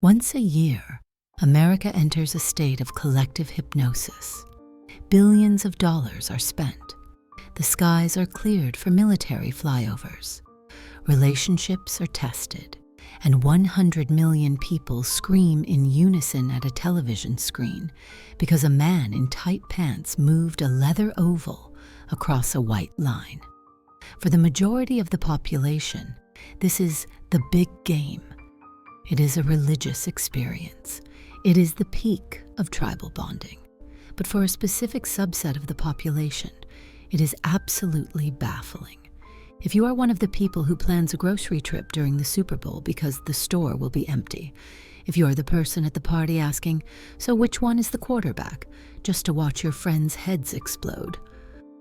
Once a year, America enters a state of collective hypnosis. Billions of dollars are spent. The skies are cleared for military flyovers. Relationships are tested, and 100 million people scream in unison at a television screen because a man in tight pants moved a leather oval across a white line. For the majority of the population, this is the big game. It is a religious experience. It is the peak of tribal bonding. But for a specific subset of the population, it is absolutely baffling. If you are one of the people who plans a grocery trip during the Super Bowl because the store will be empty, if you are the person at the party asking, "So which one is the quarterback?" just to watch your friends' heads explode,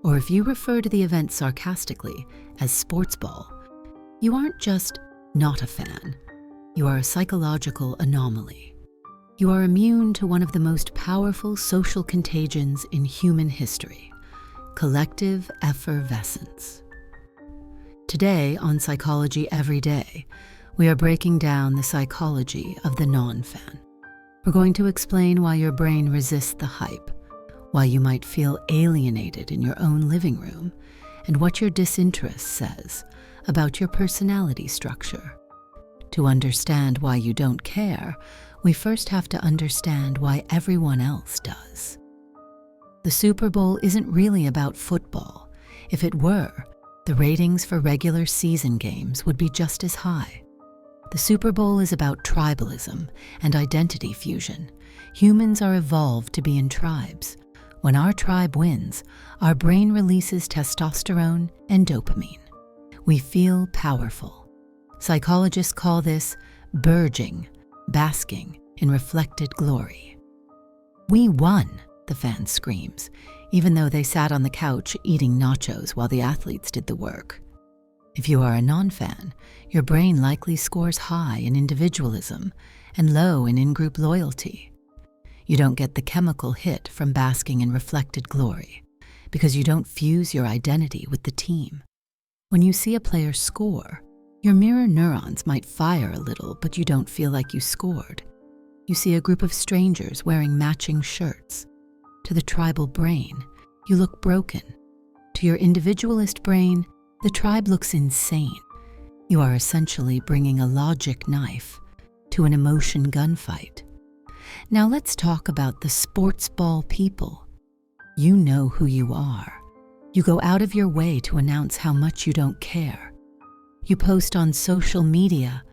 or if you refer to the event sarcastically as Sportsball, you aren't just not a fan. You are a psychological anomaly. You are immune to one of the most powerful social contagions in human history: collective effervescence. Today on Psychology Every Day, we are breaking down the psychology of the non-fan. We're going to explain why your brain resists the hype, why you might feel alienated in your own living room, and what your disinterest says about your personality structure. To understand why you don't care, we first have to understand why everyone else does. The Super Bowl isn't really about football. If it were, the ratings for regular season games would be just as high. The Super Bowl is about tribalism and identity fusion. Humans are evolved to be in tribes. When our tribe wins, our brain releases testosterone and dopamine. We feel powerful. Psychologists call this burging, basking in reflected glory. "We won," the fan screams, even though they sat on the couch eating nachos while the athletes did the work. If you are a non-fan, your brain likely scores high in individualism and low in in-group loyalty. You don't get the chemical hit from basking in reflected glory because you don't fuse your identity with the team. When you see a player score, your mirror neurons might fire a little, but you don't feel like you scored. You see a group of strangers wearing matching shirts. To the tribal brain, you look broken. To your individualist brain, the tribe looks insane. You are essentially bringing a logic knife to an emotion gunfight. Now let's talk about the Sportsball people. You know who you are. You go out of your way to announce how much you don't care. You post on social media,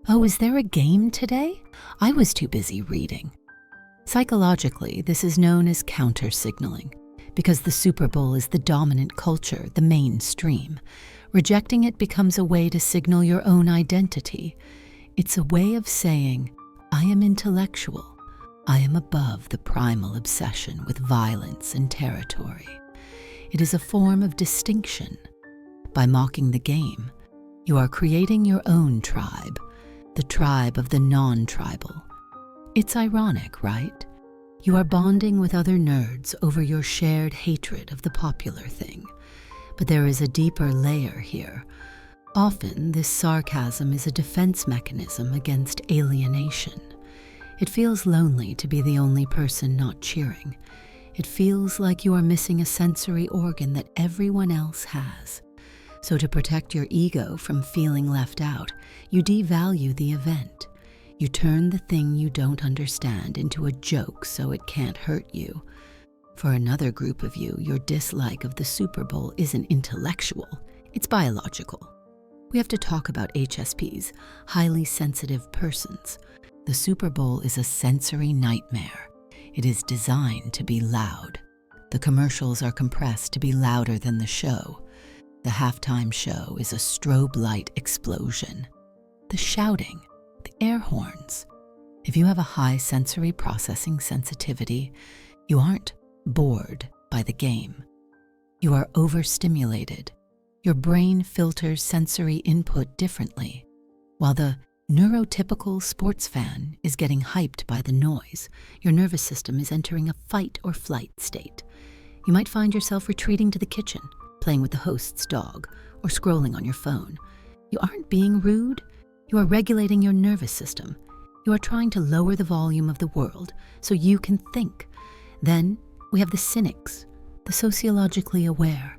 "Oh, is there a game today? I was too busy reading." Psychologically, this is known as counter-signaling, because the Super Bowl is the dominant culture, the mainstream. Rejecting it becomes a way to signal your own identity. It's a way of saying, "I am intellectual. I am above the primal obsession with violence and territory." It is a form of distinction. By mocking the game, you are creating your own tribe, the tribe of the non-tribal. It's ironic, right? You are bonding with other nerds over your shared hatred of the popular thing. But there is a deeper layer here. Often, this sarcasm is a defense mechanism against alienation. It feels lonely to be the only person not cheering. It feels like you are missing a sensory organ that everyone else has. So to protect your ego from feeling left out, you devalue the event. You turn the thing you don't understand into a joke so it can't hurt you. For another group of you, your dislike of the Super Bowl isn't intellectual, it's biological. We have to talk about HSPs, highly sensitive persons. The Super Bowl is a sensory nightmare. It is designed to be loud. The commercials are compressed to be louder than the show. The halftime show is a strobe light explosion. The shouting, the air horns. If you have a high sensory processing sensitivity, you aren't bored by the game. You are overstimulated. Your brain filters sensory input differently. While the neurotypical sports fan is getting hyped by the noise, your nervous system is entering a fight or flight state. You might find yourself retreating to the kitchen, playing with the host's dog, or scrolling on your phone. You aren't being rude. You are regulating your nervous system. You are trying to lower the volume of the world so you can think. Then we have the cynics, the sociologically aware.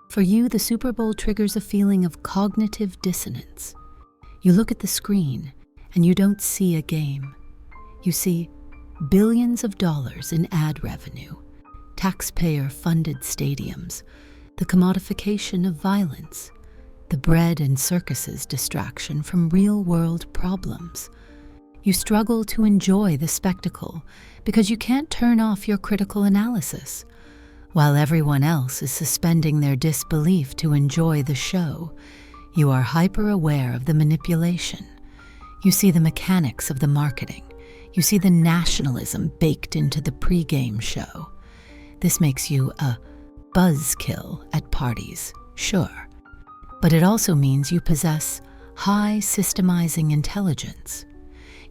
For you, the Super Bowl triggers a feeling of cognitive dissonance. You look at the screen and you don't see a game. You see billions of dollars in ad revenue, taxpayer-funded stadiums, the commodification of violence, the bread and circuses distraction from real-world problems. You struggle to enjoy the spectacle because you can't turn off your critical analysis. While everyone else is suspending their disbelief to enjoy the show, you are hyper-aware of the manipulation. You see the mechanics of the marketing. You see the nationalism baked into the pre-game show. This makes you a buzzkill at parties, sure. But it also means you possess high systemizing intelligence.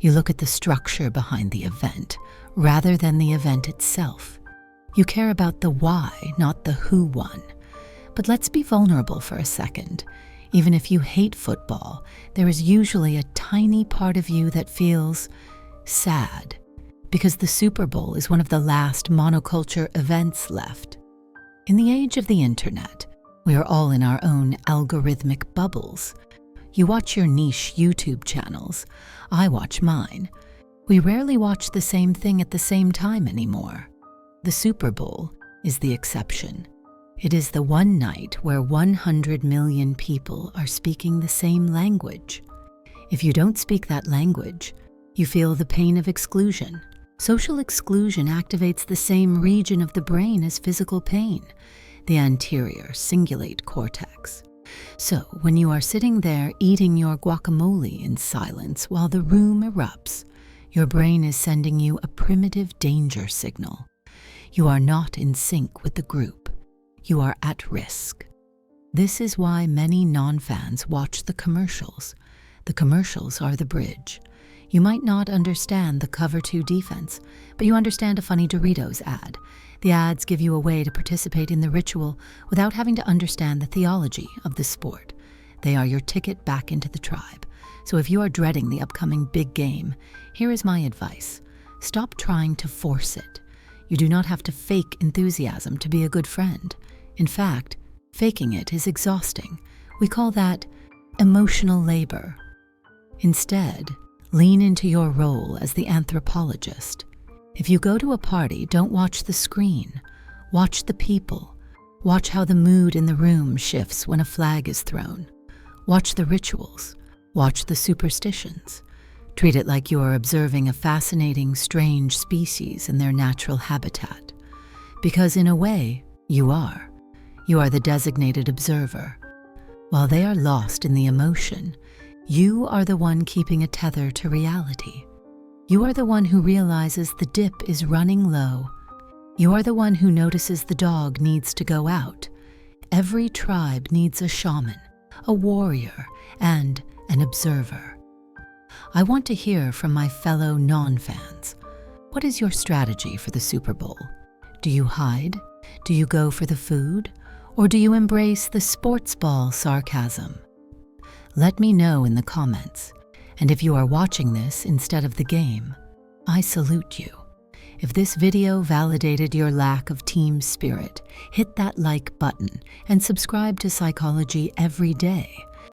You look at the structure behind the event rather than the event itself. You care about the why, not the who won. But let's be vulnerable for a second. Even if you hate football, there is usually a tiny part of you that feels sad because the Super Bowl is one of the last monoculture events left. In the age of the internet, we are all in our own algorithmic bubbles. You watch your niche YouTube channels. I watch mine. We rarely watch the same thing at the same time anymore. The Super Bowl is the exception. It is the one night where 100 million people are speaking the same language. If you don't speak that language, you feel the pain of exclusion. Social exclusion activates the same region of the brain as physical pain, the anterior cingulate cortex. So when you are sitting there eating your guacamole in silence while the room erupts, your brain is sending you a primitive danger signal. You are not in sync with the group. You are at risk. This is why many non-fans watch the commercials. The commercials are the bridge. You might not understand the cover 2 defense, but you understand a funny Doritos ad. The ads give you a way to participate in the ritual without having to understand the theology of the sport. They are your ticket back into the tribe. So if you are dreading the upcoming big game, here is my advice. Stop trying to force it. You do not have to fake enthusiasm to be a good friend. In fact, faking it is exhausting. We call that emotional labor. Instead, lean into your role as the anthropologist. If you go to a party, don't watch the screen. Watch the people. Watch how the mood in the room shifts when a flag is thrown. Watch the rituals. Watch the superstitions. Treat it like you are observing a fascinating, strange species in their natural habitat. Because in a way, you are. You are the designated observer. While they are lost in the emotion, you are the one keeping a tether to reality. You are the one who realizes the dip is running low. You are the one who notices the dog needs to go out. Every tribe needs a shaman, a warrior, and an observer. I want to hear from my fellow non-fans. What is your strategy for the Super Bowl? Do you hide? Do you go for the food? Or do you embrace the Sportsball sarcasm? Let me know in the comments. And if you are watching this instead of the game, I salute you. If this video validated your lack of team spirit, hit that like button and subscribe to Psychology every day.